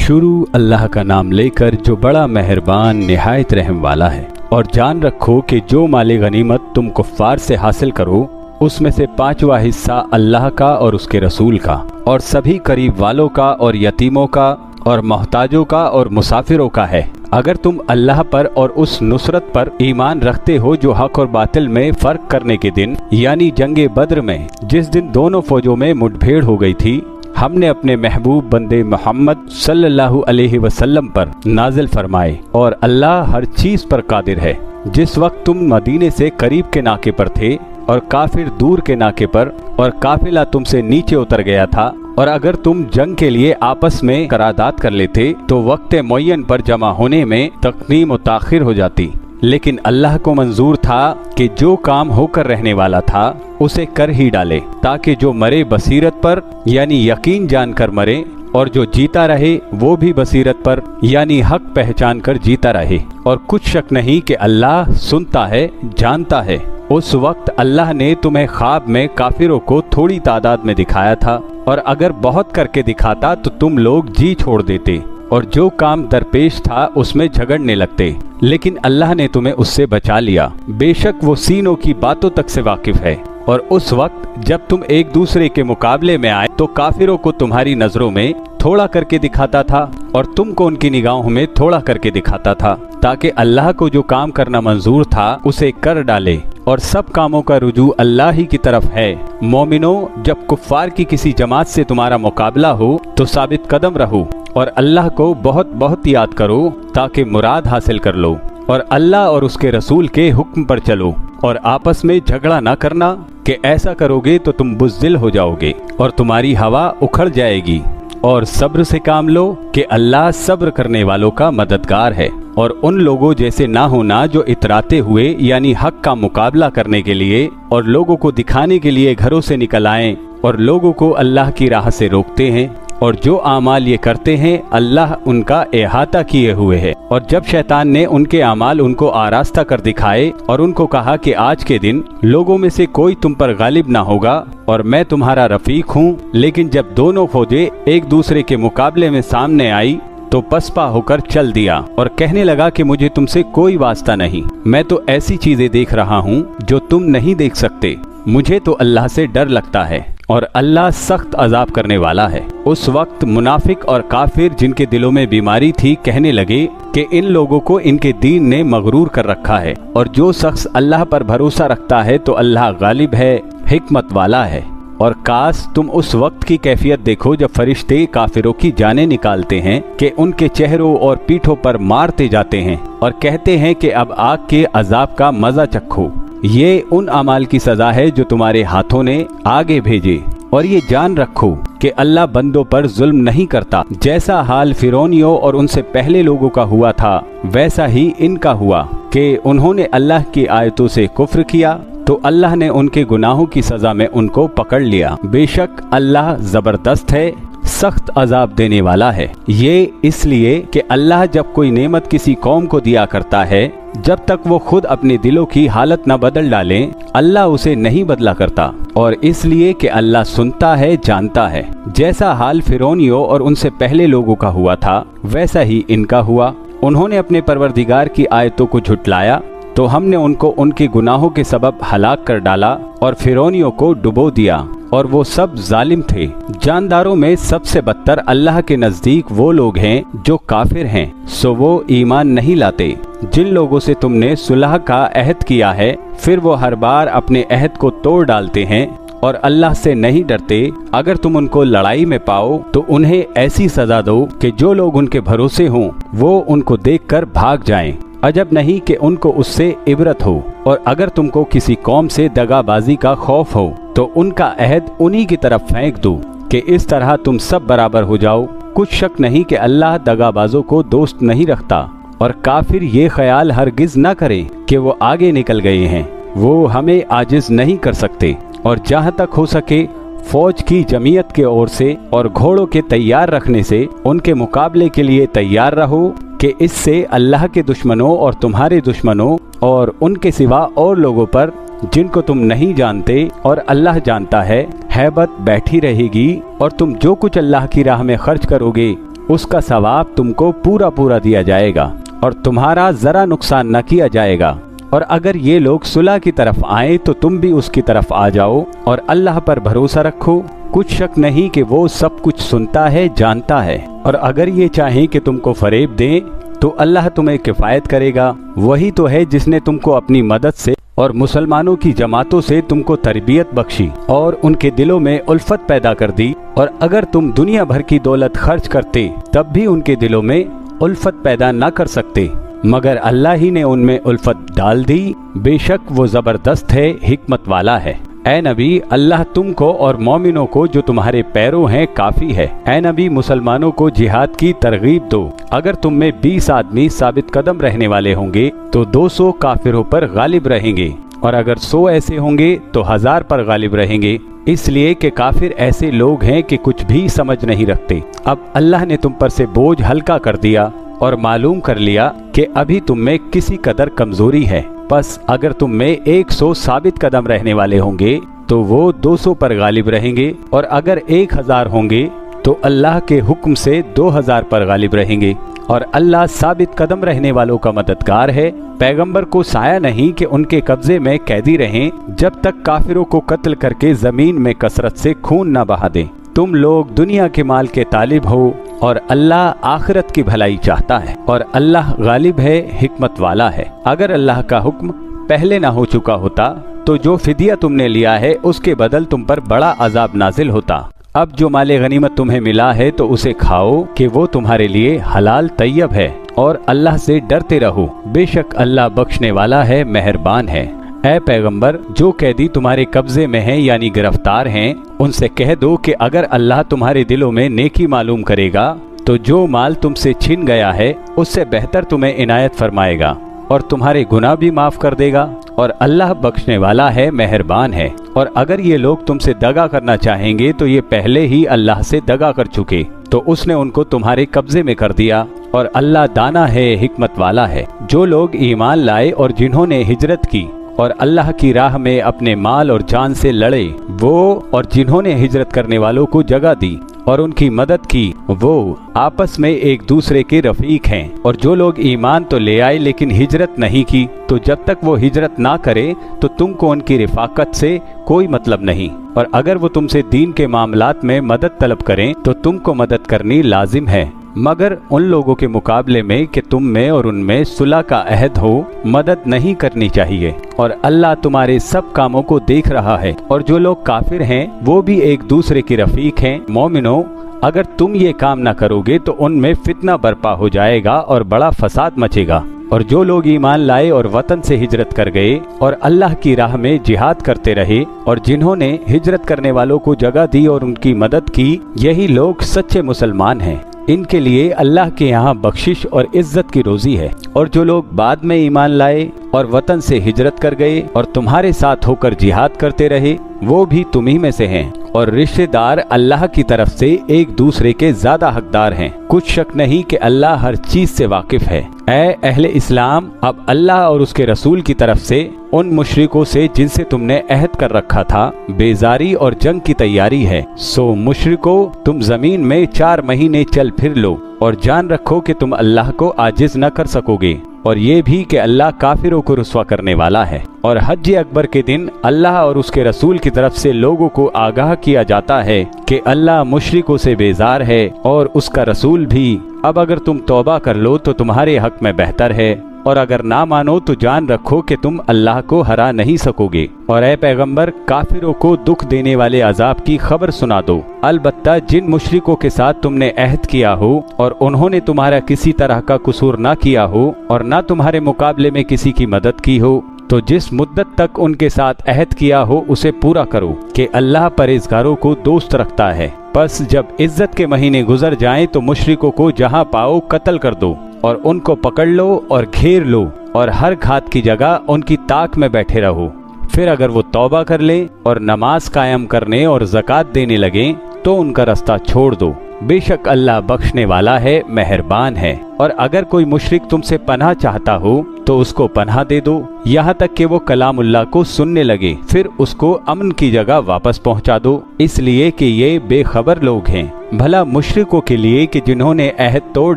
शुरू अल्लाह का नाम लेकर जो बड़ा मेहरबान निहायत रहम वाला है। और जान रखो कि जो माले गनीमत तुम कुफ्फार से हासिल करो उसमें से 5वां हिस्सा अल्लाह का और उसके रसूल का और सभी करीब वालों का और यतीमों का और मोहताजों का और मुसाफिरों का है। अगर तुम अल्लाह पर और उस नुसरत पर ईमान रखते हो जो हक और बातिल में फर्क करने के दिन यानी जंगे बद्र में, जिस दिन दोनों फौजों में मुठभेड़ हो गई थी, हमने अपने महबूब बंदे मोहम्मद सल्लल्लाहु अलैहि वसल्लम पर नाजिल फरमाए और अल्लाह हर चीज पर कादिर है। जिस वक्त तुम मदीने से करीब के नाके पर थे और काफिर दूर के नाके पर और काफिला तुमसे नीचे उतर गया था, और अगर तुम जंग के लिए आपस में करारदाद कर लेते तो वक्त मुअय्यन पर जमा होने में तक़दीम और ताख़िर हो जाती। लेकिन अल्लाह को मंजूर था कि जो काम होकर रहने वाला था उसे कर ही डाले, ताकि जो मरे बसीरत पर यानी यकीन जानकर मरे और जो जीता रहे वो भी बसीरत पर यानी हक पहचान कर जीता रहे। और कुछ शक नहीं कि अल्लाह सुनता है, जानता है। उस वक्त अल्लाह ने तुम्हें ख्वाब में काफिरों को थोड़ी तादाद में दिखाया था, और अगर बहुत करके दिखाता तो तुम लोग जी छोड़ देते और जो काम दरपेश था उसमें झगड़ने लगते। लेकिन अल्लाह ने तुम्हें उससे बचा लिया। बेशक वो सीनों की बातों तक से वाकिफ है। और उस वक्त जब तुम एक दूसरे के मुकाबले में आए तो काफिरों को तुम्हारी नजरों में थोड़ा करके दिखाता था और तुमको उनकी निगाहों में थोड़ा करके दिखाता था, ताकि अल्लाह को जो काम करना मंजूर था उसे कर डाले। और सब कामों का रुजू अल्लाह ही की तरफ है। मोमिनो, जब कुफ्फार की किसी जमात से तुम्हारा मुकाबला हो तो साबित कदम रहो और अल्लाह को बहुत बहुत याद करो ताकि मुराद हासिल कर लो। और अल्लाह और उसके रसूल के हुक्म पर चलो और आपस में झगड़ा ना करना, कि ऐसा करोगे तो तुम बुज़दिल हो जाओगे और तुम्हारी हवा उखड़ जाएगी। और सब्र से काम लो कि अल्लाह सब्र करने वालों का मददगार है। और उन लोगों जैसे ना होना जो इतराते हुए यानी हक का मुकाबला करने के लिए और लोगों को दिखाने के लिए घरों से निकल आएं और लोगों को अल्लाह की राह से रोकते हैं। और जो आमाल ये करते हैं अल्लाह उनका इहाता किए हुए है। और जब शैतान ने उनके आमाल उनको आरास्ता कर दिखाए और उनको कहा कि आज के दिन लोगों में से कोई तुम पर गालिब ना होगा और मैं तुम्हारा रफीक हूँ, लेकिन जब दोनों फौजें एक दूसरे के मुकाबले में सामने आई तो पसपा होकर चल दिया और कहने लगा कि मुझे तुमसे कोई वास्ता नहीं, मैं तो ऐसी चीजें देख रहा हूँ जो तुम नहीं देख सकते। मुझे तो अल्लाह से डर लगता है और अल्लाह सख्त अजाब करने वाला है। उस वक्त मुनाफिक और काफिर जिनके दिलों में बीमारी थी कहने लगे कि इन लोगों को इनके दीन ने मगरूर कर रखा है, और जो शख्स अल्लाह पर भरोसा रखता है तो अल्लाह गालिब है, हिकमत वाला है। और काश तुम उस वक्त की कैफियत देखो जब फरिश्ते काफिरों की जानें निकालते हैं कि उनके चेहरों और पीठों पर मारते जाते हैं और कहते हैं कि अब आग के अजाब का मजा चखो। ये उन अमाल की सजा है जो तुम्हारे हाथों ने आगे भेजे। और ये जान रखो कि अल्लाह बंदों पर जुल्म नहीं करता। जैसा हाल फिरौनियों और उनसे पहले लोगों का हुआ था वैसा ही इनका हुआ कि उन्होंने अल्लाह की आयतों से कुफ्र किया तो अल्लाह ने उनके गुनाहों की सजा में उनको पकड़ लिया। बेशक अल्लाह जबरदस्त है, सख्त अजाब देने वाला है। ये इसलिए कि अल्लाह जब कोई नेमत किसी कौम को दिया करता है, जब तक वो खुद अपने दिलों की हालत न बदल डालें, अल्लाह उसे नहीं बदला करता। और इसलिए कि अल्लाह सुनता है, जानता है। जैसा हाल फिरौनियों और उनसे पहले लोगों का हुआ था वैसा ही इनका हुआ। उन्होंने अपने परवरदिगार की आयतों को झुटलाया तो हमने उनको उनके गुनाहों के सबब हलाक कर डाला और फिरौनियों को डुबो दिया, और वो सब जालिम थे। जानदारों में सबसे बदतर अल्लाह के नजदीक वो लोग हैं जो काफिर हैं, सो वो ईमान नहीं लाते। जिन लोगों से तुमने सुलह का अहद किया है फिर वो हर बार अपने अहद को तोड़ डालते हैं और अल्लाह से नहीं डरते। अगर तुम उनको लड़ाई में पाओ तो उन्हें ऐसी सजा दो कि जो लोग उनके भरोसे हों वो उनको देखकर भाग जाएं। अजब नहीं कि उनको उससे इबरत हो। और अगर तुमको किसी कौम से दगाबाजी का खौफ हो तो उनका अहद उन्हीं की तरफ फेंक दो कि इस तरह तुम सब बराबर हो जाओ। कुछ शक नहीं कि अल्लाह दगाबाजों को दोस्त नहीं रखता। और काफिर ये ख्याल हरगिज न करें कि वो आगे निकल गए हैं, वो हमें आजिज नहीं कर सकते। और जहाँ तक हो सके फौज की जमीयत के ओर से और घोड़ों के तैयार रखने से उनके मुकाबले के लिए तैयार रहो कि इससे अल्लाह के दुश्मनों और तुम्हारे दुश्मनों और उनके सिवा और लोगों पर जिनको तुम नहीं जानते और अल्लाह जानता है, हैबत बैठी रहेगी। और तुम जो कुछ अल्लाह की राह में खर्च करोगे उसका सवाब तुमको पूरा पूरा दिया जाएगा और तुम्हारा जरा नुकसान न किया जाएगा। और अगर ये लोग सुलह की तरफ आए तो तुम भी उसकी तरफ आ जाओ और अल्लाह पर भरोसा रखो। कुछ शक नहीं कि वो सब कुछ सुनता है, जानता है। और अगर ये चाहें कि तुमको फरेब दें तो अल्लाह तुम्हें किफ़ायत करेगा। वही तो है जिसने तुमको अपनी मदद से और मुसलमानों की जमातों से तुमको तरबियत बख्शी और उनके दिलों में उल्फत पैदा कर दी। और अगर तुम दुनिया भर की दौलत खर्च करते तब भी उनके दिलों में उल्फत पैदा न कर सकते, मगर अल्लाह ही ने उनमें उल्फत डाल दी। बेशक वो जबरदस्त है, हिकमत वाला है। ऐ नबी, अल्लाह तुमको और मोमिनों को जो तुम्हारे पैरों हैं काफी है। ऐ नबी, मुसलमानों को जिहाद की तरगीब दो। अगर तुम में 20 आदमी साबित कदम रहने वाले होंगे तो 200 काफिरों पर गालिब रहेंगे, और अगर 100 ऐसे होंगे तो 1000 पर गालिब रहेंगे। इसलिए कि काफिर ऐसे लोग हैं कि कुछ भी समझ नहीं रखते। अब अल्लाह ने तुम पर से बोझ हल्का कर दिया और मालूम कर लिया कि अभी तुम में किसी कदर कमजोरी है। बस अगर तुम में 100 साबित कदम रहने वाले होंगे तो वो 200 पर गालिब रहेंगे, और अगर 1000 होंगे तो अल्लाह के हुक्म से 2000 पर गालिब रहेंगे। और अल्लाह साबित कदम रहने वालों का मददगार है। पैगंबर को साया नहीं कि उनके कब्जे में कैदी रहें जब तक काफिरों को कत्ल करके जमीन में कसरत से खून न बहा दें। तुम लोग दुनिया के माल के तालिब हो और अल्लाह आखिरत की भलाई चाहता है, और अल्लाह गालिब है, हिकमत वाला है। अगर अल्लाह का हुक्म पहले ना हो चुका होता तो जो फिदिया तुमने लिया है उसके बदल तुम पर बड़ा अजाब नाजिल होता। अब जो माले गनीमत तुम्हें मिला है तो उसे खाओ कि वो तुम्हारे लिए हलाल तैयब है, और अल्लाह से डरते रहो। बेशक अल्लाह बख्शने वाला है, मेहरबान है। ऐ पैगंबर, जो कैदी तुम्हारे कब्जे में हैं यानी गिरफ्तार हैं, उनसे कह दो कि अगर अल्लाह तुम्हारे दिलों में नेकी मालूम करेगा तो जो माल तुमसे छिन गया है उससे बेहतर तुम्हें इनायत फरमाएगा और तुम्हारे गुनाह भी माफ कर देगा, और अल्लाह बख्शने वाला है, मेहरबान है। और अगर ये लोग तुमसे दगा करना चाहेंगे तो ये पहले ही अल्लाह से दगा कर चुके, तो उसने उनको तुम्हारे कब्जे में कर दिया, और अल्लाह दाना है, हिकमत वाला है। जो लोग ईमान लाए और जिन्होंने हिजरत की और अल्लाह की राह में अपने माल और जान से लड़े, वो और जिन्होंने हिजरत करने वालों को जगह दी और उनकी मदद की, वो आपस में एक दूसरे के रफीक हैं। और जो लोग ईमान तो ले आए लेकिन हिजरत नहीं की, तो जब तक वो हिजरत ना करे तो तुमको उनकी रिफाकत से कोई मतलब नहीं। और अगर वो तुमसे दीन के मामलात में मदद तलब करें तो तुमको मदद करनी लाजिम है, मगर उन लोगों के मुकाबले में कि तुम में और उनमें सुलह का अहद हो, मदद नहीं करनी चाहिए। और अल्लाह तुम्हारे सब कामों को देख रहा है। और जो लोग काफिर हैं वो भी एक दूसरे की रफीक हैं। मोमिनो, अगर तुम ये काम ना करोगे तो उनमें फितना बर्पा हो जाएगा और बड़ा फसाद मचेगा। और जो लोग ईमान लाए और वतन से हिजरत कर गए और अल्लाह की राह में जिहाद करते रहे, और जिन्होंने हिजरत करने वालों को जगह दी और उनकी मदद की, यही लोग सच्चे मुसलमान हैं। इनके लिए अल्लाह के यहाँ बख्शिश और इज्जत की रोजी है। और जो लोग बाद में ईमान लाए और वतन से हिजरत कर गए और तुम्हारे साथ होकर जिहाद करते रहे, वो भी तुम्ही में से हैं। और रिश्तेदार अल्लाह की तरफ से एक दूसरे के ज्यादा हकदार हैं। कुछ शक नहीं कि अल्लाह हर चीज से वाकिफ है। ऐ अहले इस्लाम, अब अल्लाह और उसके रसूल की तरफ से उन मुशरिकों से जिनसे तुमने अहद कर रखा था बेजारी और जंग की तैयारी है। सो मुशरिकों, तुम जमीन में 4 महीने चल फिर लो और जान रखो कि तुम अल्लाह को आजिज न कर सकोगे, और ये भी कि अल्लाह काफिरों को रुस्वा करने वाला है। और हज अकबर के दिन अल्लाह और उसके रसूल की तरफ से लोगों को आगाह किया जाता है कि अल्लाह मुशरिकों से बेजार है और उसका रसूल भी। अब अगर तुम तौबा कर लो तो तुम्हारे हक में बेहतर है, और अगर ना मानो तो जान रखो कि तुम अल्लाह को हरा नहीं सकोगे। और ऐ पैगंबर, काफिरों को दुख देने वाले अजाब की खबर सुना दो। अलबत्ता जिन मुशरिकों के साथ तुमने अहद किया हो और उन्होंने तुम्हारा किसी तरह का कसूर ना किया हो और ना तुम्हारे मुकाबले में किसी की मदद की हो, तो जिस मुद्दत तक उनके साथ अहद किया हो उसे पूरा करो कि अल्लाह परहेजगारों को दोस्त रखता है। बस जब इज्जत के महीने गुजर जाएं तो मुशरिकों को जहां पाओ कत्ल कर दो और उनको पकड़ लो और घेर लो, और हर घात की जगह उनकी ताक में बैठे रहो। फिर अगर वो तौबा कर ले और नमाज कायम करने और ज़कात देने लगे तो उनका रास्ता छोड़ दो। बेशक अल्लाह बख्शने वाला है, मेहरबान है। और अगर कोई मुशरिक तुमसे पनाह चाहता हो तो उसको पनाह दे दो, यहाँ तक कि वो कलामुल्लाह को सुनने लगे, फिर उसको अमन की जगह वापस पहुँचा दो, इसलिए कि ये बेखबर लोग हैं। भला मुशरिकों के लिए कि जिन्होंने अहद तोड़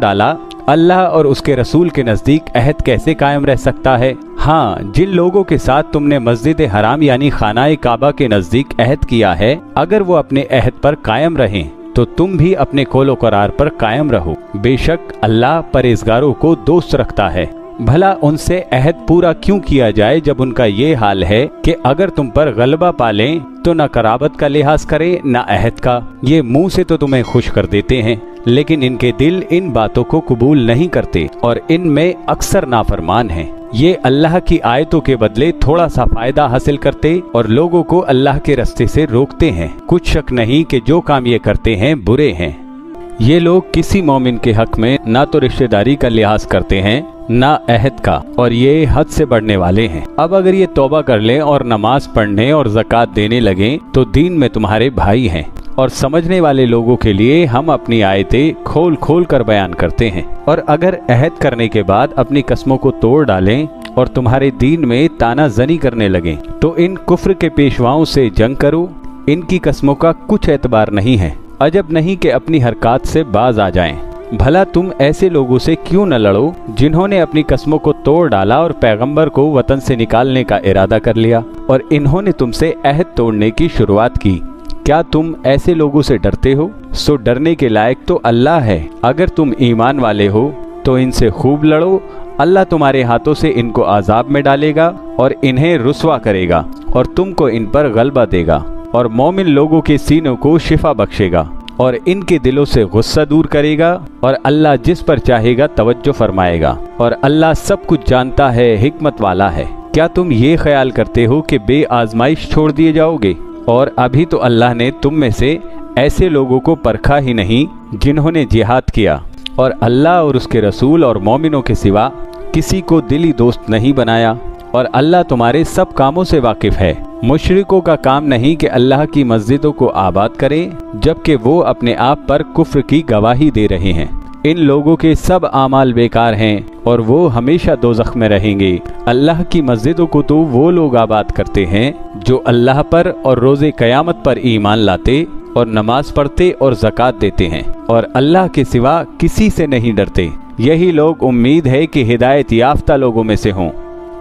डाला, अल्लाह और उसके रसूल के नजदीक अहद कैसे कायम रह सकता है? हाँ, जिन लोगों के साथ तुमने मस्जिद हराम यानी खानाए काबा के नजदीक अहद किया है, अगर वो अपने अहद पर कायम रहें तो तुम भी अपने कौलो करार पर कायम रहो। बेशक अल्लाह परहेजगारों को दोस्त रखता है। भला उनसे अहद पूरा क्यों किया जाए जब उनका ये हाल है कि अगर तुम पर गलबा पालें तो न कराबत का लिहाज करे न अहद का। ये मुंह से तो तुम्हें खुश कर देते हैं, लेकिन इनके दिल इन बातों को कबूल नहीं करते और इनमें अक्सर नाफरमान हैं। ये अल्लाह की आयतों के बदले थोड़ा सा फायदा हासिल करते और लोगों को अल्लाह के रास्ते से रोकते हैं। कुछ शक नहीं कि जो काम ये करते हैं बुरे हैं। ये लोग किसी मोमिन के हक में ना तो रिश्तेदारी का लिहाज करते हैं ना अहद का, और ये हद से बढ़ने वाले हैं। अब अगर ये तौबा कर लें और नमाज पढ़ने और ज़कात देने लगें तो दीन में तुम्हारे भाई हैं। और समझने वाले लोगों के लिए हम अपनी आयतें खोल खोल कर बयान करते हैं। और अगर अहद करने के बाद अपनी कसमों को तोड़ डालें और तुम्हारे दीन में ताना जनी करने लगें तो इन कुफ्र के पेशवाओं से जंग करो। इनकी कसमों का कुछ एतबार नहीं है, अजब नहीं कि अपनी हरकत से बाज आ जाएं। भला तुम ऐसे लोगों से क्यों न लड़ो जिन्होंने अपनी कसमों को तोड़ डाला और पैगंबर को वतन से निकालने का इरादा कर लिया और इन्होंने तुमसे अहद तोड़ने की शुरुआत की। क्या तुम ऐसे लोगों से डरते हो? सो डरने के लायक तो अल्लाह है। अगर तुम ईमान वाले हो तो इनसे खूब लड़ो, अल्लाह तुम्हारे हाथों से इनको आजाब में डालेगा और इन्हें रुस्वा करेगा और तुमको इन पर गलबा देगा और मोमिन लोगों के सीनों को शिफा बख्शेगा और इनके दिलों से गुस्सा दूर करेगा और अल्लाह जिस पर चाहेगा तवज्जो फरमाएगा और अल्लाह सब कुछ जानता है, हिकमत वाला है। क्या तुम ये ख्याल करते हो कि बे आजमाइश छोड़ दिए जाओगे? और अभी तो अल्लाह ने तुम में से ऐसे लोगों को परखा ही नहीं जिन्होंने जिहाद किया, और अल्लाह और उसके रसूल और मोमिनों के सिवा किसी को दिली दोस्त नहीं बनाया, और अल्लाह तुम्हारे सब कामों से वाकिफ है। मुशरिकों का काम नहीं कि अल्लाह की मस्जिदों को आबाद करें जबकि वो अपने आप पर कुफ्र की गवाही दे रहे हैं। इन लोगों के सब आमाल बेकार हैं और वो हमेशा दोज़ख में रहेंगे। अल्लाह की मस्जिदों को तो वो लोग आबाद करते हैं जो अल्लाह पर और रोज़े क़यामत पर ईमान लाते और नमाज पढ़ते और ज़कात देते हैं और अल्लाह के सिवा किसी से नहीं डरते। यही लोग उम्मीद है कि हिदायत याफ्ता लोगों में से हों।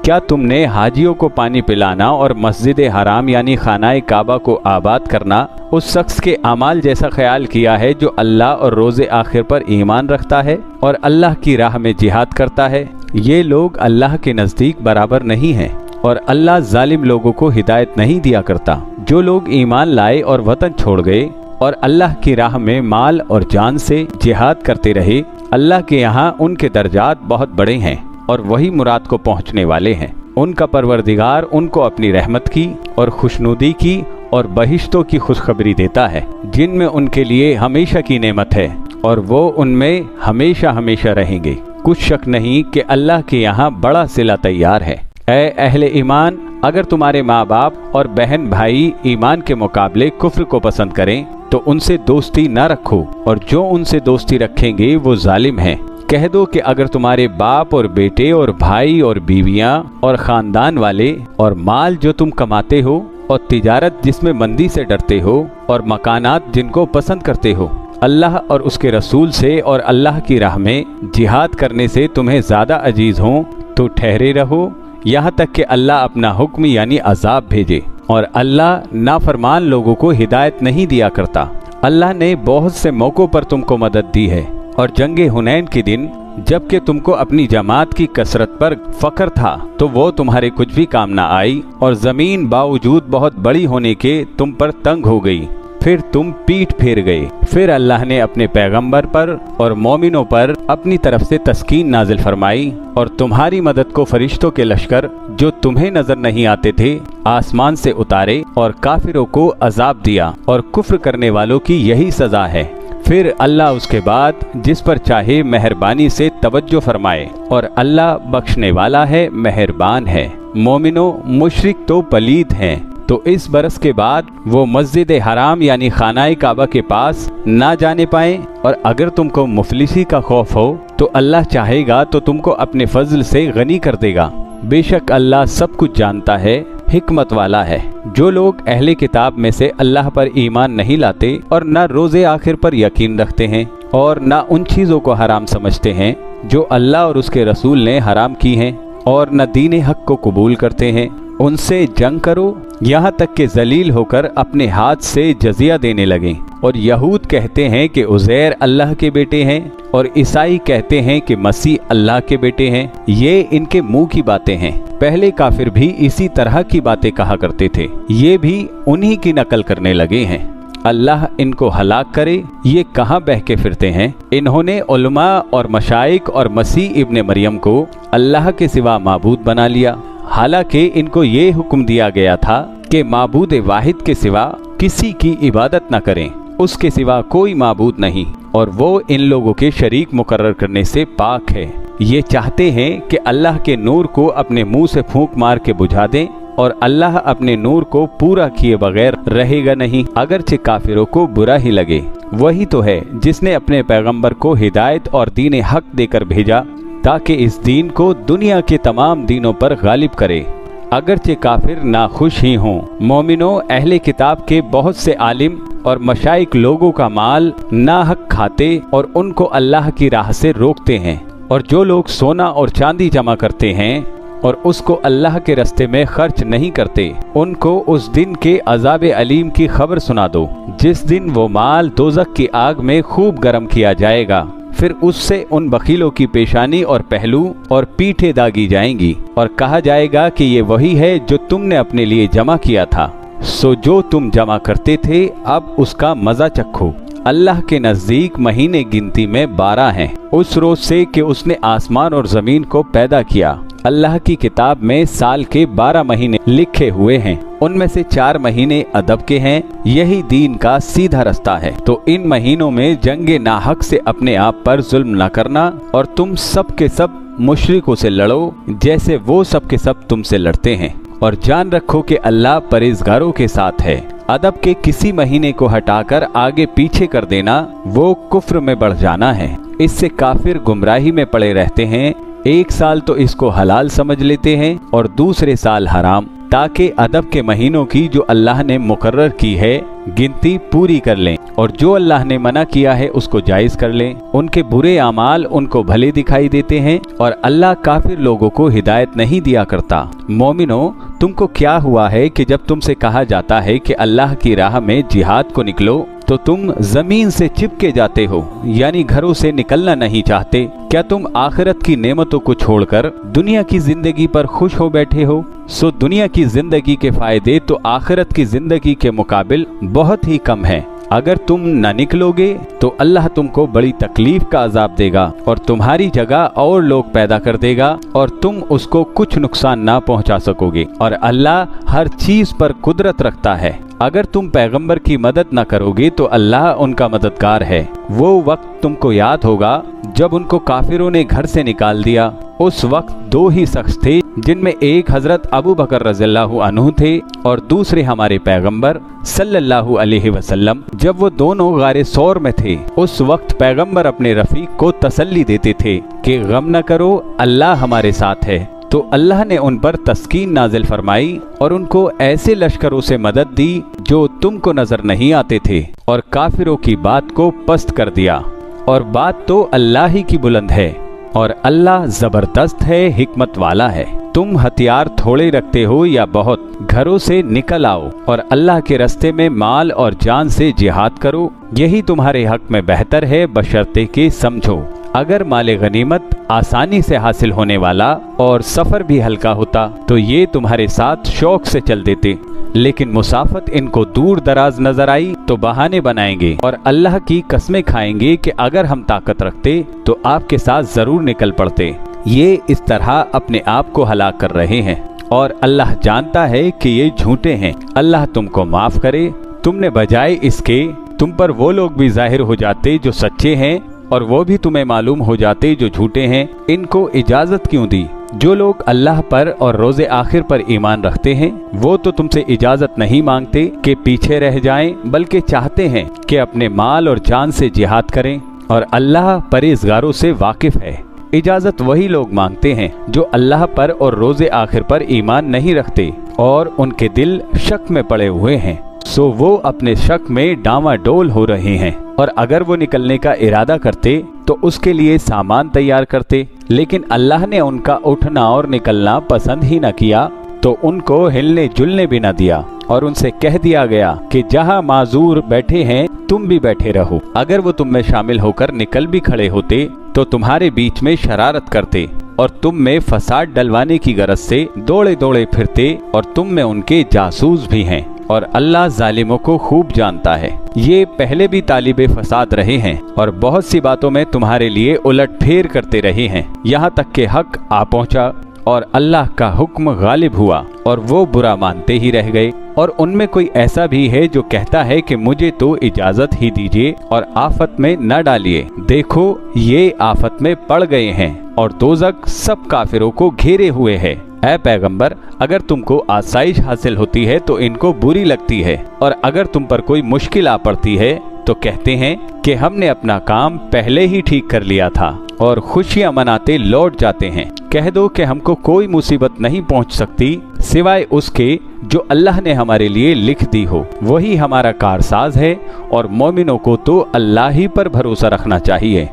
क्या तुमने हाजियों को पानी पिलाना और मस्जिद हराम यानी खानाए काबा को आबाद करना उस शख्स के अमाल जैसा ख्याल किया है जो अल्लाह और रोज़े आखिर पर ईमान रखता है और अल्लाह की राह में जिहाद करता है? ये लोग अल्लाह के नज़दीक बराबर नहीं हैं और अल्लाह जालिम लोगों को हिदायत नहीं दिया करता। जो लोग ईमान लाए और वतन छोड़ गए और अल्लाह की राह में माल और जान से जिहाद करते रहे, अल्लाह के यहाँ उनके दर्जात बहुत बड़े हैं और वही मुराद को पहुँचने वाले हैं। उनका परवरदिगार उनको अपनी रहमत की और खुशनुदी की और बहिश्तों की खुशखबरी देता है जिनमें उनके लिए हमेशा की नेमत है और वो उनमें हमेशा हमेशा रहेंगे। कुछ शक नहीं कि अल्लाह के यहाँ बड़ा सिला तैयार है। ऐ अहले ईमान, अगर तुम्हारे माँ बाप और बहन भाई ईमान के मुकाबले कुफ्र को पसंद करें तो उनसे दोस्ती न रखो, और जो उनसे दोस्ती रखेंगे वो जालिम हैं। कह दो कि अगर तुम्हारे बाप और बेटे और भाई और बीवियां और खानदान वाले और माल जो तुम कमाते हो और तिजारत जिसमें मंदी से डरते हो और मकानात जिनको पसंद करते हो अल्लाह और उसके रसूल से और अल्लाह की राह में जिहाद करने से तुम्हें ज़्यादा अजीज हों तो ठहरे रहो यहाँ तक कि अल्लाह अपना हुक्म यानी अजाब भेजे। और अल्लाह नाफरमान लोगों को हिदायत नहीं दिया करता। अल्लाह ने बहुत से मौक़ों पर तुमको मदद दी है और जंगे हुनैन के दिन जबकि तुमको अपनी जमात की कसरत पर फख्र था तो वो तुम्हारे कुछ भी काम ना आई और ज़मीन बावजूद बहुत बड़ी होने के तुम पर तंग हो गई, फिर तुम पीठ फेर गए। फिर अल्लाह ने अपने पैगंबर पर और मोमिनों पर अपनी तरफ से तस्कीन नाजिल फरमाई और तुम्हारी मदद को फरिश्तों के लश्कर जो तुम्हें नजर नहीं आते थे आसमान से उतारे और काफिरों को अजाब दिया और कुफ्र करने वालों की यही सजा है। फिर अल्लाह उसके बाद जिस पर चाहे मेहरबानी से तवज्जो फरमाए और अल्लाह बख्शने वाला है, मेहरबान है। मोमिनो, मुशरिक तो पलीद हैं, तो इस बरस के बाद वो मस्जिद हराम यानी खानाए काबा के पास ना जाने पाए। और अगर तुमको मुफलिसी का खौफ हो तो अल्लाह चाहेगा तो तुमको अपने फजल से गनी कर देगा। बेशक अल्लाह सब कुछ जानता है, हिकमत वाला है। जो लोग अहले किताब में से अल्लाह पर ईमान नहीं लाते और न रोज़े आखिर पर यकीन रखते हैं और न उन चीज़ों को हराम समझते हैं जो अल्लाह और उसके रसूल ने हराम की हैं और न दीन हक को कबूल करते हैं, उनसे जंग करो यहाँ तक कि जलील होकर अपने हाथ से जजिया देने लगें। और यहूद कहते हैं कि उज़ैर अल्लाह के बेटे हैं और ईसाई कहते हैं कि मसीह अल्लाह के बेटे हैं। ये इनके मुंह की बातें हैं। पहले काफिर भी इसी तरह की बातें कहा करते थे, ये भी उन्हीं की नकल करने लगे हैं। अल्लाह इनको हलाक करे, ये कहाँ बह के फिरते हैं। इन्होंने उलमा और मशाइख और मसीह इब्ने मरियम को अल्लाह के सिवा माबूद बना लिया, हालांकि इनको ये हुक्म दिया गया था कि माबूद वाहिद के सिवा किसी की इबादत न करें, उसके सिवा कोई माबूद नहीं और वो इन लोगों के शरीक मुकर्रर करने से पाक है। ये चाहते हैं कि अल्लाह के नूर को अपने मुंह से फूंक मार के बुझा दें और अल्लाह अपने नूर को पूरा किए बगैर रहेगा नहीं, अगरचे काफिरों को बुरा ही लगे। वही तो है जिसने अपने पैगंबर को हिदायत और दीन हक देकर भेजा ताकि इस दीन को दुनिया के तमाम दीनों पर गालिब करे। अगरचे काफिर नाखुश ही हों। मोमिनों, अहले किताब के बहुत से आलिम और मशाइख लोगों का माल नाहक खाते और उनको अल्लाह की राह से रोकते हैं। और जो लोग सोना और चांदी जमा करते हैं और उसको अल्लाह के रास्ते में खर्च नहीं करते, उनको उस दिन के अजाब अलीम की खबर सुना दो, जिस दिन वो माल दोज़ख की आग में खूब गर्म किया जाएगा। फिर उससे उन बखीलों की पेशानी और पहलू और पीठें दागी जाएंगी और कहा जाएगा कि ये वही है जो तुमने अपने लिए जमा किया था। सो जो तुम जमा करते थे अब उसका मजा चखो। अल्लाह के नज़दीक महीने गिनती में 12 हैं, उस रोज से कि उसने आसमान और ज़मीन को पैदा किया। अल्लाह की किताब में साल के 12 महीने लिखे हुए हैं, उनमें से 4 महीने अदब के हैं। यही दीन का सीधा रास्ता है। तो इन महीनों में जंगे नाहक से अपने आप पर जुल्म न करना और तुम सब के सब मुशरिकों से लड़ो जैसे वो सब के सब तुमसे लड़ते हैं। और जान रखो कि अल्लाह परहेजगारों के साथ है। अदब के किसी महीने को हटाकर आगे पीछे कर देना वो कुफ्र में बढ़ जाना है। इससे काफिर गुमराही में पड़े रहते हैं। एक साल तो इसको हलाल समझ लेते हैं और दूसरे साल हराम, ताकि अदब के महीनों की जो अल्लाह ने मुकर्रर की है गिनती पूरी कर लें और जो अल्लाह ने मना किया है उसको जायज कर लें। उनके बुरे अमाल उनको भले दिखाई देते हैं और अल्लाह काफिर लोगों को हिदायत नहीं दिया करता। मोमिनो, तुमको क्या हुआ है कि जब तुमसे कहा जाता है कि अल्लाह की राह में जिहाद को निकलो तो तुम जमीन से चिपके जाते हो, यानी घरों से निकलना नहीं चाहते। क्या तुम आखिरत की नेमतों को छोड़कर दुनिया की जिंदगी पर खुश हो बैठे हो? सो दुनिया की जिंदगी के फायदे तो आखिरत की जिंदगी के मुकाबिल बहुत ही कम है। अगर तुम न निकलोगे तो अल्लाह तुमको बड़ी तकलीफ का अजाब देगा और तुम्हारी जगह और लोग पैदा कर देगा और तुम उसको कुछ नुकसान ना पहुंचा सकोगे। और अल्लाह हर चीज पर कुदरत रखता है। अगर तुम पैगंबर की मदद न करोगे तो अल्लाह उनका मददगार है। वो वक्त तुमको याद होगा जब उनको काफिरों ने घर से निकाल दिया। उस वक्त 2 ही शख्स थे, जिनमें एक हजरत अबू बकर रज़ियल्लाहु अन्हु थे और दूसरे हमारे पैगंबर सल्लल्लाहु अलैहि वसल्लम। जब वो दोनों गारे सौर में थे, उस वक्त पैगंबर अपने रफीक को तसल्ली देते थे कि गम न करो, अल्लाह हमारे साथ है। तो अल्लाह ने उन पर तस्कीन नाजिल फरमाई और उनको ऐसे लश्करों से मदद दी जो तुमको नजर नहीं आते थे और काफिरों की बात को पस्त कर दिया। और बात तो अल्लाह ही की बुलंद है और अल्लाह जबरदस्त है, हिकमत वाला है। तुम हथियार थोड़े रखते हो या बहुत, घरों से निकल आओ और अल्लाह के रास्ते में माल और जान से जिहाद करो, यही तुम्हारे हक में बेहतर है, बशर्ते कि समझो। अगर माले गनीमत आसानी से हासिल होने वाला और सफर भी हल्का होता तो ये तुम्हारे साथ शौक से चल देते, लेकिन मुसाफत इनको दूर दराज नजर आई तो बहाने बनाएंगे और अल्लाह की कसमें खाएंगे कि अगर हम ताकत रखते तो आपके साथ जरूर निकल पड़ते। ये इस तरह अपने आप को हलाक कर रहे हैं और अल्लाह जानता है कि ये झूठे हैं। अल्लाह तुमको माफ करे। तुमने बजाय इसके तुम पर वो लोग भी जाहिर हो जाते जो सच्चे हैं और वो भी तुम्हें मालूम हो जाते जो झूठे हैं। इनको इजाजत क्यों दी? जो लोग अल्लाह पर और रोज़े आखिर पर ईमान रखते हैं वो तो तुमसे इजाजत नहीं मांगते कि पीछे रह जाएं, बल्कि चाहते हैं कि अपने माल और जान से जिहाद करें, और अल्लाह परहेज़गारों से वाकिफ है। इजाजत वही लोग मांगते हैं जो अल्लाह पर और रोज़े आखिर पर ईमान नहीं रखते और उनके दिल शक में पड़े हुए हैं, सो वो अपने शक में डामाडोल हो रहे हैं। और अगर वो निकलने का इरादा करते तो उसके लिए सामान तैयार करते, लेकिन अल्लाह ने उनका उठना और निकलना पसंद ही न किया, तो उनको हिलने जुलने भी न दिया और उनसे कह दिया गया कि जहां माजूर बैठे हैं तुम भी बैठे रहो। अगर वो तुम में शामिल होकर निकल भी खड़े होते तो तुम्हारे बीच में शरारत करते और तुम में फसाद डलवाने की गरज से दौड़े दौड़े फिरते, और तुम में उनके जासूस भी हैं, और अल्लाह जालिमों को खूब जानता है। ये पहले भी तालिबे फसाद रहे हैं और बहुत सी बातों में तुम्हारे लिए उलट फेर करते रहे हैं, यहाँ तक कि हक आ पहुँचा और अल्लाह का हुक्म गालिब हुआ और वो बुरा मानते ही रह गए। और उनमें कोई ऐसा भी है जो कहता है कि मुझे तो इजाजत ही दीजिए और आफत में न डालिए। देखो ये आफत में पड़ गए हैं और दोज़ख सब काफिरों को घेरे हुए है। ऐ पैगंबर, अगर तुमको आसाइश हासिल होती है तो इनको बुरी लगती है, और अगर तुम पर कोई मुश्किल आ पड़ती है तो कहते हैं कि हमने अपना काम पहले ही ठीक कर लिया था, और खुशियां मनाते लौट जाते हैं। कह दो कि हमको कोई मुसीबत नहीं पहुंच सकती सिवाय उसके जो अल्लाह ने हमारे लिए लिख दी हो, वही हमारा कारसाज है, और मोमिनों को तो अल्लाह ही पर भरोसा रखना चाहिए।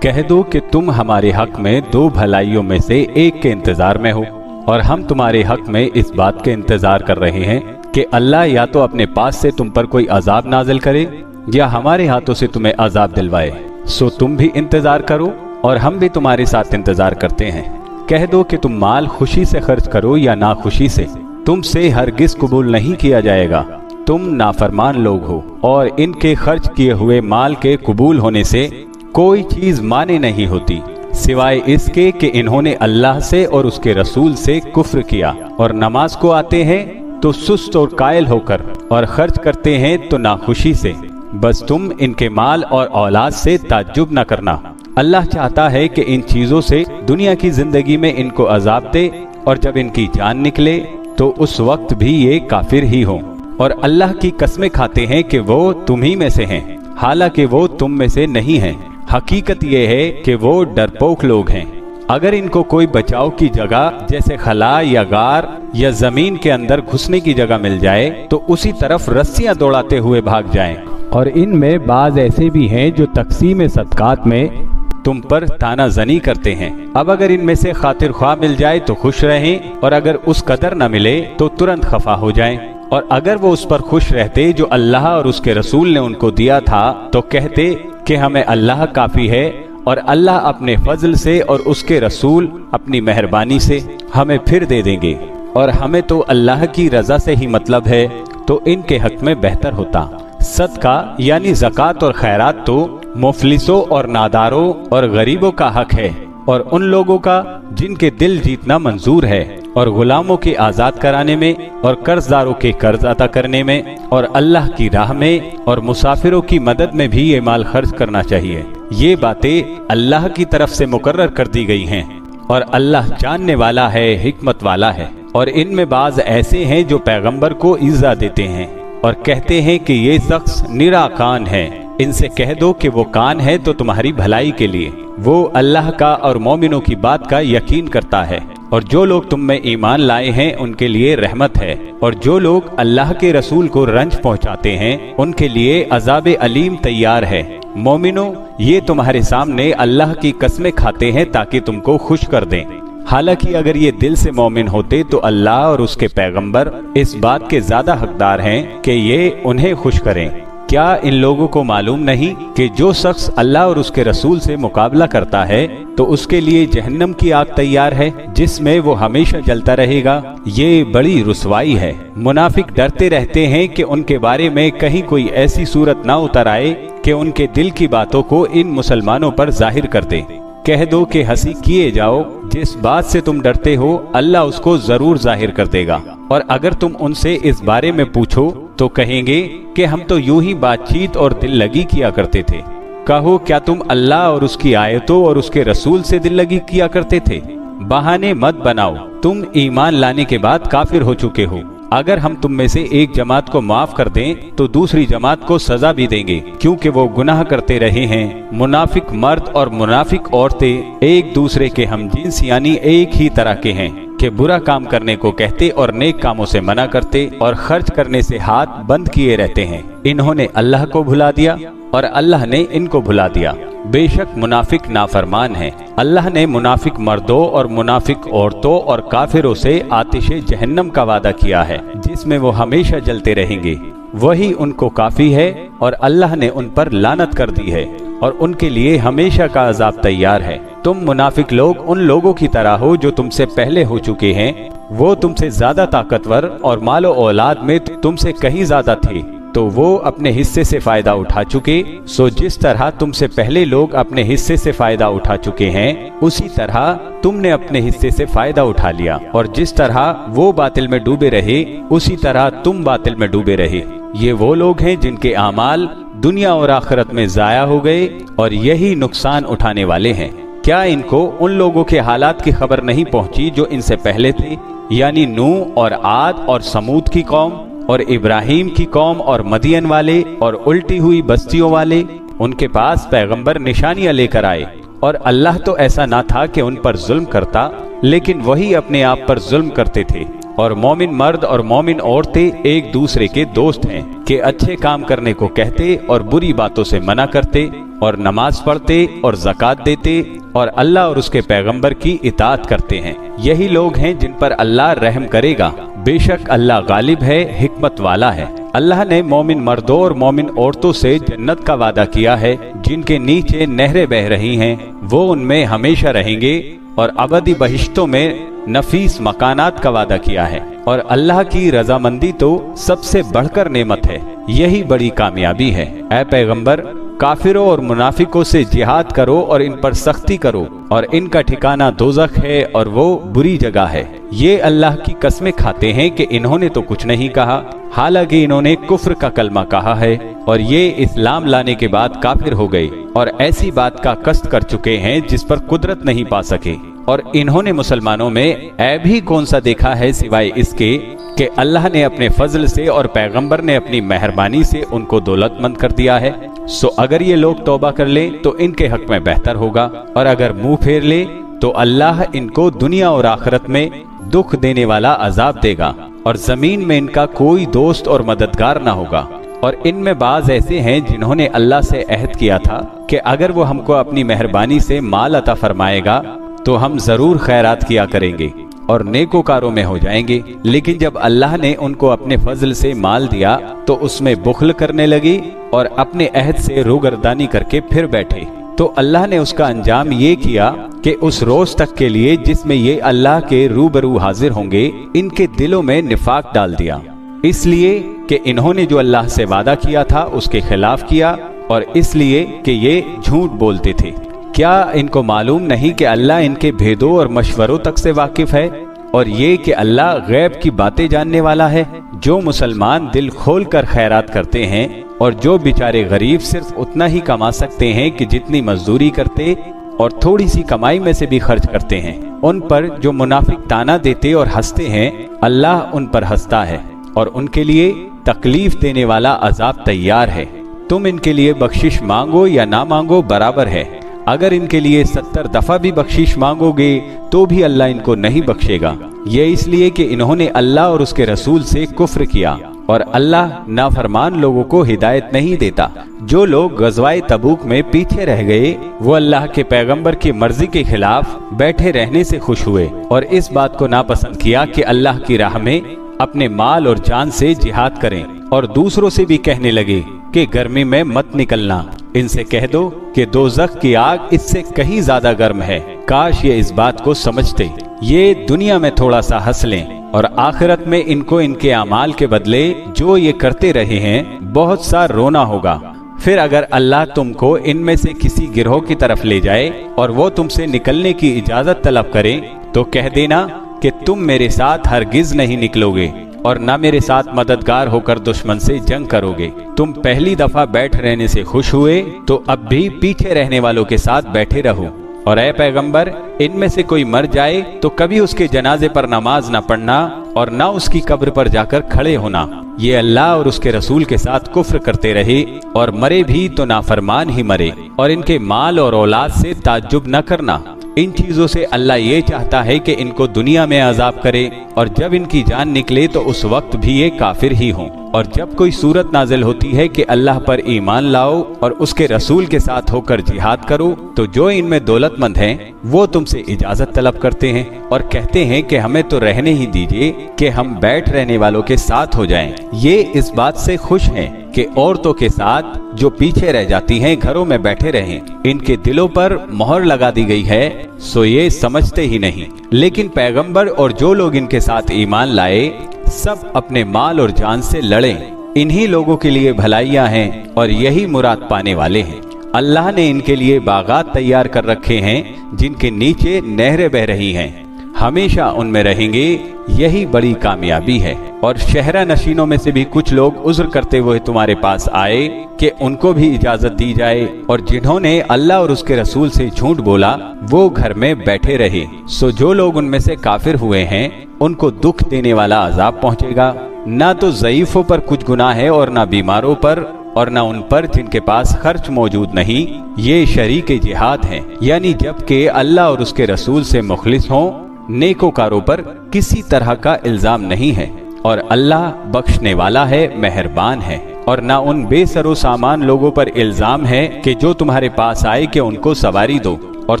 कह दो कि तुम हमारे हक में दो भलाइयों में से एक के इंतजार में हो, और हम तुम्हारे हक में इस बात के इंतजार कर रहे हैं कि अल्लाह या तो अपने पास से तुम पर कोई अजाब नाजिल करे या हमारे हाथों से तुम्हें अजाब दिलवाए। सो तुम भी इंतजार करो और हम भी तुम्हारे साथ इंतजार करते हैं। कह दो कि तुम माल खुशी से खर्च करो या नाखुशी से, तुमसे हरगिज कबूल नहीं किया जाएगा। तुम नाफरमान लोग हो, और इनके खर्च किए हुए माल के कबूल होने से कोई चीज माने नहीं होती सिवाय इसके कि इन्होंने अल्लाह से और उसके रसूल से कुफ्र किया, और नमाज को आते हैं तो सुस्त और कायल होकर, और खर्च करते हैं तो नाखुशी से। बस तुम इनके माल और औलाद से ताज्जुब न करना। अल्लाह चाहता है कि इन चीजों से दुनिया की जिंदगी में इनको अजाब दे, और जब इनकी जान निकले तो उस वक्त भी ये काफिर ही हों। और अल्लाह की कसमें खाते हैं कि वो तुम्ही में से हैं, हालांकि वो तुम में से नहीं हैं। हकीकत ये है कि वो डरपोक लोग हैं। अगर इनको कोई बचाव की जगह जैसे खला या गार या जमीन के अंदर घुसने की जगह मिल जाए तो उसी तरफ रस्सियां दौड़ाते हुए भाग जाएं। और इनमें बाज ऐसे भी हैं जो तकसीम सदकात में तुम पर तानाजनी करते हैं। अब अगर इनमें से खातिर ख्वाह मिल जाए तो खुश रहें, और अगर उस कदर न मिले तो तुरंत खफा हो जाएं। और अगर वो उस पर खुश रहते जो अल्लाह और उसके रसूल ने उनको दिया था तो कहते कि हमें अल्लाह काफी है, और अल्लाह अपने फजल से और उसके रसूल अपनी मेहरबानी से हमें फिर दे देंगे, और हमें तो अल्लाह की रजा से ही मतलब है, तो इनके हक में बेहतर होता। सदका यानी ज़कात और खैरात तो मुफलिसों और नादारों और गरीबों का हक है, और उन लोगों का जिनके दिल जीतना मंजूर है, और गुलामों के आज़ाद कराने में, और कर्जदारों के कर्ज अदा करने में, और अल्लाह की राह में, और मुसाफिरों की मदद में भी ये माल खर्च करना चाहिए। ये बातें अल्लाह की तरफ से मुकर्रर कर दी गई हैं, और अल्लाह जानने वाला है, हिकमत वाला है। और इनमें बाज ऐसे हैं जो पैगंबर को इज़्ज़ा देते हैं और कहते हैं कि ये शख्स निरा कान है। इनसे कह दो कि वो कान है तो तुम्हारी भलाई के लिए, वो अल्लाह का और मोमिनों की बात का यकीन करता है। और जो लोग तुम में ईमान लाए हैं उनके लिए रहमत है, और जो लोग अल्लाह के रसूल को रंज पहुंचाते हैं उनके लिए अजाब अलीम तैयार है। मोमिनो, ये तुम्हारे सामने अल्लाह की कसमें खाते हैं ताकि तुमको खुश कर दें। हालांकि अगर ये दिल से मोमिन होते तो अल्लाह और उसके पैगंबर इस बात के ज्यादा हकदार हैं कि ये उन्हें खुश करें। क्या इन लोगों को मालूम नहीं कि जो शख्स अल्लाह और उसके रसूल से मुकाबला करता है तो उसके लिए जहन्नम की आग तैयार है जिसमें वो हमेशा जलता रहेगा। ये बड़ी रुसवाई है। मुनाफिक डरते रहते हैं कि उनके बारे में कहीं कोई ऐसी सूरत ना उतर आए कि उनके दिल की बातों को इन मुसलमानों पर जाहिर कर दे। कह दो कि हंसी किए जाओ, जिस बात से तुम डरते हो अल्लाह उसको जरूर जाहिर कर देगा। और अगर तुम उनसे इस बारे में पूछो तो कहेंगे कि हम तो यूं ही बातचीत और दिल लगी किया करते थे। कहो, क्या तुम अल्लाह और उसकी आयतों और उसके रसूल से दिल लगी किया करते थे? बहाने मत बनाओ, तुम ईमान लाने के बाद काफिर हो चुके हो। अगर हम तुम में से एक जमात को माफ कर दें तो दूसरी जमात को सजा भी देंगे, क्योंकि वो गुनाह करते रहे हैं। मुनाफिक मर्द और मुनाफिक औरतें एक दूसरे के हमजिन्स यानी एक ही तरह के हैं कि बुरा काम करने को कहते और नेक कामों से मना करते और खर्च करने से हाथ बंद किए रहते हैं। इन्होंने अल्लाह को भुला दिया और अल्लाह ने इनको भुला दिया। बेशक मुनाफिक नाफरमान है। अल्लाह ने मुनाफिक मर्दों और मुनाफिक औरतों और काफिरों से आतिशे जहन्नम का वादा किया है, जिसमें वो हमेशा जलते रहेंगे। वही उनको काफी है और अल्लाह ने उन पर लानत कर दी है और उनके लिए हमेशा का अजाब तैयार है। तुम मुनाफिक लोग उन लोगों की तरह हो जो तुमसे पहले हो चुके हैं। वो तुमसे ज्यादा ताकतवर और मालो औलाद में तुमसे कहीं ज्यादा थे, तो वो अपने हिस्से से फायदा उठा चुके। सो जिस तरह तुमसे पहले लोग अपने हिस्से से फायदा उठा चुके हैं, उसी तरह तुमने अपने हिस्से से फायदा उठा लिया। और जिस तरह वो बातिल में डूबे रहे, उसी तरह तुम बातिल में डूबे रहे। ये वो लोग हैं जिनके आमाल दुनिया और आखिरत में जाया हो गए और यही नुकसान उठाने वाले हैं। क्या इनको उन लोगों के हालात की खबर नहीं पहुंची जो इनसे पहले थे, यानी नूह और आद और समूद की कौम और इब्राहिम की कौम और मदियन वाले और उल्टी हुई बस्तियों वाले? उनके पास पैगंबर निशानियां लेकर आए और अल्लाह तो ऐसा ना था कि उन पर जुल्म करता, लेकिन वही अपने आप पर जुल्म करते थे। और मोमिन मर्द और मोमिन औरतें एक दूसरे के दोस्त हैं कि अच्छे काम करने को कहते और बुरी बातों से मना करते और नमाज पढ़ते और ज़कात देते और अल्लाह और उसके पैगंबर की इताअत करते हैं। यही लोग हैं जिन पर अल्लाह रहम करेगा। बेशक अल्लाह गालिब है, हिकमत वाला है। अल्लाह ने मोमिन मर्दों और मोमिन औरतों से जन्नत का वादा किया है, जिनके नीचे नहरें बह रही हैं। वो उनमें हमेशा रहेंगे और अबदी बहिश्तों में नफीस मकानात का वादा किया है। और अल्लाह की रजामंदी तो सबसे बढ़कर नेमत है, यही बड़ी कामयाबी है। ऐ पैगंबर, काफिरों और मुनाफिकों से जिहाद करो और इन पर सख्ती करो, और इनका ठिकाना दोज़ख है और वो बुरी जगह है। ये अल्लाह की कसमें खाते हैं कि इन्होंने तो कुछ नहीं कहा, हालांकि इन्होंने कुफ्र का कलमा कहा है और ये इस्लाम लाने के बाद काफिर हो गए और ऐसी बात का कष्ट कर चुके हैं जिस पर कुदरत नहीं पा सके। और इन्होंने मुसलमानों में ऐब ही कौन सा देखा है सिवाय इसके कि अल्लाह ने अपने फजल से और पैगंबर ने अपनी मेहरबानी से उनको दौलतमंद कर दिया है। सो अगर ये लोग तौबा कर लें तो इनके हक में बेहतर होगा, और अगर मुंह फेर ले तो अल्लाह इनको दुनिया और आखिरत में दुख देने वाला अजाब देगा और जमीन में इनका कोई दोस्त और मददगार ना होगा। और इनमें बाज ऐसे हैं जिन्होंने अल्लाह से अहद किया था कि अगर वो हमको अपनी मेहरबानी से माल अता फरमाएगा तो हम जरूर खैरात किया करेंगे और नेकोकारों में हो जाएंगे। लेकिन जब अल्लाह ने उनको अपने फजल से माल दिया तो उसमें बुखल करने लगी और अपने अहद से रूगर्दानी करके फिर बैठे। तो अल्लाह ने उसका अंजाम ये किया कि उस रोज तक के लिए जिसमें ये अल्लाह के रूबरू हाजिर होंगे, इनके दिलों में निफाक डाल दिया, इसलिए कि इन्होंने जो अल्लाह से वादा किया था उसके खिलाफ किया और इसलिए कि ये झूठ बोलते थे। क्या इनको मालूम नहीं कि अल्लाह इनके भेदों और मशवरों तक से वाकिफ है और ये कि अल्लाह गैब की बातें जानने वाला है? जो मुसलमान दिल खोल कर खैरात करते हैं और जो बेचारे गरीब सिर्फ उतना ही कमा सकते हैं कि जितनी मजदूरी करते और थोड़ी सी कमाई में से भी खर्च करते हैं, उन पर जो मुनाफिक ताना देते और हंसते हैं, अल्लाह उन पर हंसता है और उनके लिए तकलीफ देने वाला अजाब तैयार है। तुम इनके लिए बख्शिश मांगो या ना मांगो बराबर है। अगर इनके लिए 70 दफा भी बख्शिश मांगोगे तो भी अल्लाह इनको नहीं बख्शेगा। ये इसलिए कि इन्होंने अल्लाह और उसके रसूल से कुफ्र किया और अल्लाह नाफरमान लोगों को हिदायत नहीं देता। जो लोग गज़वाए तबूक में पीछे रह गए वो अल्लाह के पैगंबर की मर्जी के खिलाफ बैठे रहने से खुश हुए और इस बात को नापसंद किया कि अल्लाह की राह में अपने माल और जान से जिहाद करें और दूसरों से भी कहने लगे कि गर्मी में मत निकलना। इनसे कह दो कि दोज़ख की आग इससे कहीं ज्यादा गर्म है। काश ये इस बात को समझते। ये दुनिया में थोड़ा सा हंस लें और आखिरत में इनको इनके अमाल के बदले जो ये करते रहे हैं बहुत सा रोना होगा। फिर अगर अल्लाह तुमको इनमें से किसी गिरोह की तरफ ले जाए और वो तुमसे निकलने की इजाजत तलब करे तो कह देना कि तुम मेरे साथ हरगिज नहीं निकलोगे और न मेरे साथ मददगार होकर दुश्मन से जंग करोगे। तुम पहली दफा बैठ रहने से खुश हुए तो अब भी पीछे रहने वालों के साथ बैठे रहो। और ए पैगंबर, इनमें से कोई मर जाए तो कभी उसके जनाजे पर नमाज न पढ़ना और न उसकी कब्र पर जाकर खड़े होना। ये अल्लाह और उसके रसूल के साथ कुफ्र करते रहे और मरे भी तो नाफरमान ही मरे, और इनके माल और औलाद से ताज्जुब न करना। इन चीजों से अल्लाह ये चाहता है कि इनको दुनिया में अजाब करे, और जब इनकी जान निकले तो उस वक्त भी ये काफिर ही हों। और जब कोई सूरत नाजिल होती है कि अल्लाह पर ईमान लाओ और उसके रसूल के साथ होकर जिहाद करो, तो जो इनमें दौलतमंद हैं वो तुमसे इजाजत तलब करते हैं और कहते हैं कि हमें तो रहने ही दीजिए कि हम बैठ रहने वालों के साथ हो जाएं। ये इस बात से खुश हैं कि औरतों के साथ जो पीछे रह जाती हैं घरों में बैठे रहें। इनके दिलों पर मोहर लगा दी गई है, सो ये समझते ही नहीं। लेकिन पैगंबर और जो लोग इनके साथ ईमान लाए सब अपने माल और जान से लड़ें। इन्हीं लोगों के लिए भलाइयां हैं और यही मुराद पाने वाले हैं। अल्लाह ने इनके लिए बागात तैयार कर रखे हैं जिनके नीचे नहरें बह रही हैं, हमेशा उनमें रहेंगे, यही बड़ी कामयाबी है। और शहरा नशीनों में से भी कुछ लोग उज़्र करते हुए तुम्हारे पास आए कि उनको भी इजाजत दी जाए, और जिन्होंने अल्लाह और उसके रसूल से झूठ बोला वो घर में बैठे रहे। सो जो लोग उनमें से काफिर हुए हैं उनको दुख देने वाला अजाब पहुंचेगा। ना तो ज़ईफों पर कुछ गुनाह है और ना बीमारों पर और न उन पर जिनके पास खर्च मौजूद नहीं। ये शरीक जिहाद हैं, यानी जबकि अल्लाह और उसके रसूल से मुखलिस हों। नेकोकारों पर किसी तरह का इल्जाम नहीं है और अल्लाह बख्शने वाला है, मेहरबान है। और ना उन बेसरो सामान लोगों पर इल्जाम है कि जो तुम्हारे पास आए कि उनको सवारी दो, और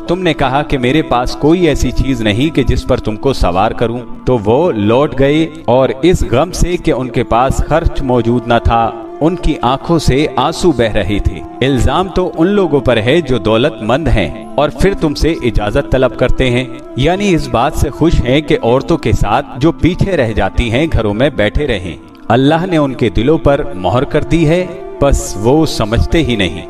तुमने कहा कि मेरे पास कोई ऐसी चीज नहीं कि जिस पर तुमको सवार करूं, तो वो लौट गए और इस गम से कि उनके पास खर्च मौजूद न था उनकी आंखों से आंसू बह रहे थे। इल्जाम तो उन लोगों पर है जो दौलतमंद हैं और फिर तुमसे इजाजत तलब करते हैं, यानी इस बात से खुश हैं कि औरतों के साथ जो पीछे रह जाती हैं घरों में बैठे रहें। अल्लाह ने उनके दिलों पर मोहर कर दी है, बस वो समझते ही नहीं।